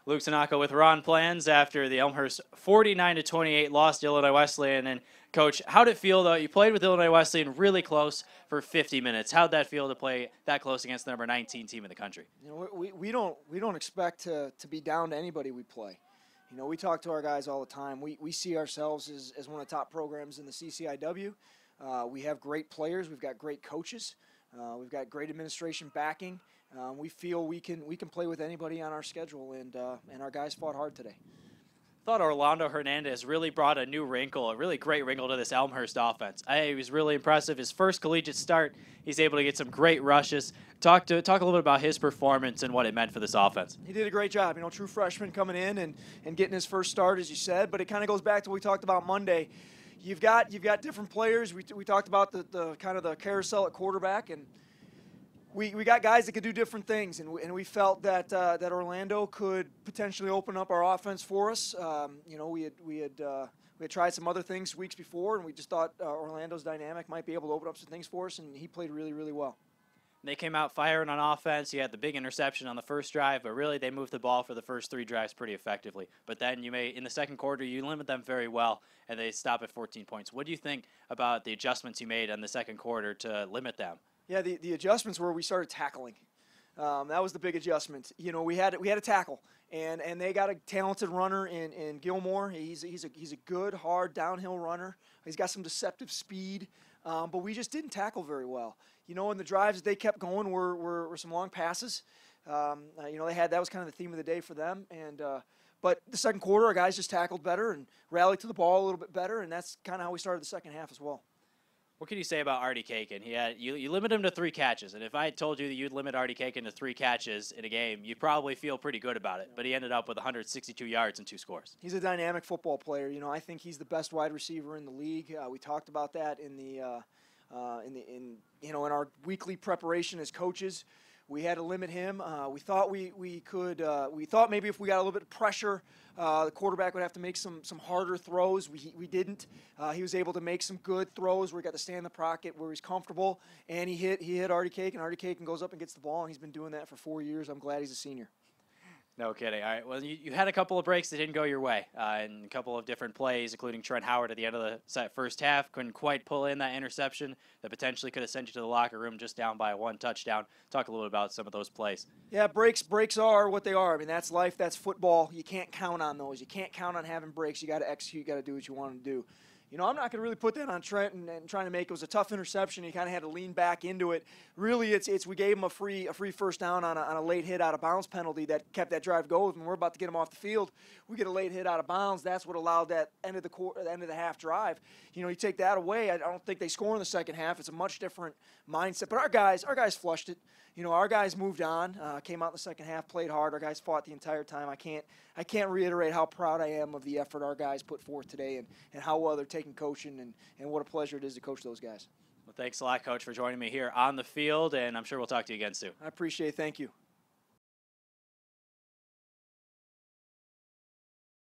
Luke Tanaka with Ron Planz after the Elmhurst 49-28 loss to Illinois Wesleyan. And Coach, how'd it feel though? You played with Illinois Wesleyan really close for 50 minutes. How'd that feel to play that close against the number 19 team in the country? You know, we don't expect to be down to anybody we play. You know, we talk to our guys all the time. We see ourselves as one of the top programs in the CCIW. We have great players. We've got great coaches. We've got great administration backing. We feel we can play with anybody on our schedule, and our guys fought hard today. I thought Orlando Hernandez really brought a new wrinkle, a really great wrinkle to this Elmhurst offense. He was really impressive. His first collegiate start, he's able to get some great rushes. Talk a little bit about his performance and what it meant for this offense. He did a great job. You know, true freshman coming in and getting his first start, as you said. But it kind of goes back to what we talked about Monday. You've got different players. We talked about the kind of the carousel at quarterback, and we got guys that could do different things, and we felt that Orlando could potentially open up our offense for us. You know, we had tried some other things weeks before, and we just thought Orlando's dynamic might be able to open up some things for us, and he played really, really well. They came out firing on offense. You had the big interception on the first drive, but really they moved the ball for the first 3 drives pretty effectively. But then in the second quarter, you limit them very well, and they stop at 14 points. What do you think about the adjustments you made in the second quarter to limit them? Yeah, the adjustments were we started tackling. That was the big adjustment. You know, we had a tackle, and they got a talented runner in Gilmore. He's a good, hard downhill runner. He's got some deceptive speed, but we just didn't tackle very well. You know, and the drives that they kept going were some long passes. You know, that was kind of the theme of the day for them. And but the second quarter, our guys just tackled better and rallied to the ball a little bit better, and that's kind of how we started the second half as well. What can you say about Artie Kakin? You limit him to 3 catches, and if I had told you that you'd limit Artie Kakin to 3 catches in a game, you'd probably feel pretty good about it. But he ended up with 162 yards and 2 scores. He's a dynamic football player. You know, I think he's the best wide receiver in the league. We talked about that in our weekly preparation as coaches. We had to limit him. We thought we thought maybe if we got a little bit of pressure, the quarterback would have to make some harder throws. We didn't. He was able to make some good throws where he got to stay in the pocket where he's comfortable, and he hit Artie Kakin. Artie Kakin goes up and gets the ball, and he's been doing that for 4 years. I'm glad he's a senior. No kidding. All right. Well, you had a couple of breaks that didn't go your way, and a couple of different plays, including Trent Howard at the end of the first half. Couldn't quite pull in that interception that potentially could have sent you to the locker room just down by 1 touchdown. Talk a little bit about some of those plays. Yeah, breaks are what they are. I mean, that's life. That's football. You can't count on those. You can't count on having breaks. You got to execute. You got to do what you want to do. You know, I'm not going to really put that on Trent and trying to make it was a tough interception. He kind of had to lean back into it. Really, it's we gave him a free first down on a late hit out of bounds penalty that kept that drive going. When we're about to get him off the field, we get a late hit out of bounds. That's what allowed that end of the half drive. You know, you take that away, I don't think they score in the second half. It's a much different mindset. But our guys flushed it. You know, our guys moved on, came out in the second half, played hard. Our guys fought the entire time. I can't reiterate how proud I am of the effort our guys put forth today and how well they're taking coaching and what a pleasure it is to coach those guys. Well, thanks a lot, Coach, for joining me here on the field, and I'm sure we'll talk to you again soon. I appreciate it. Thank you.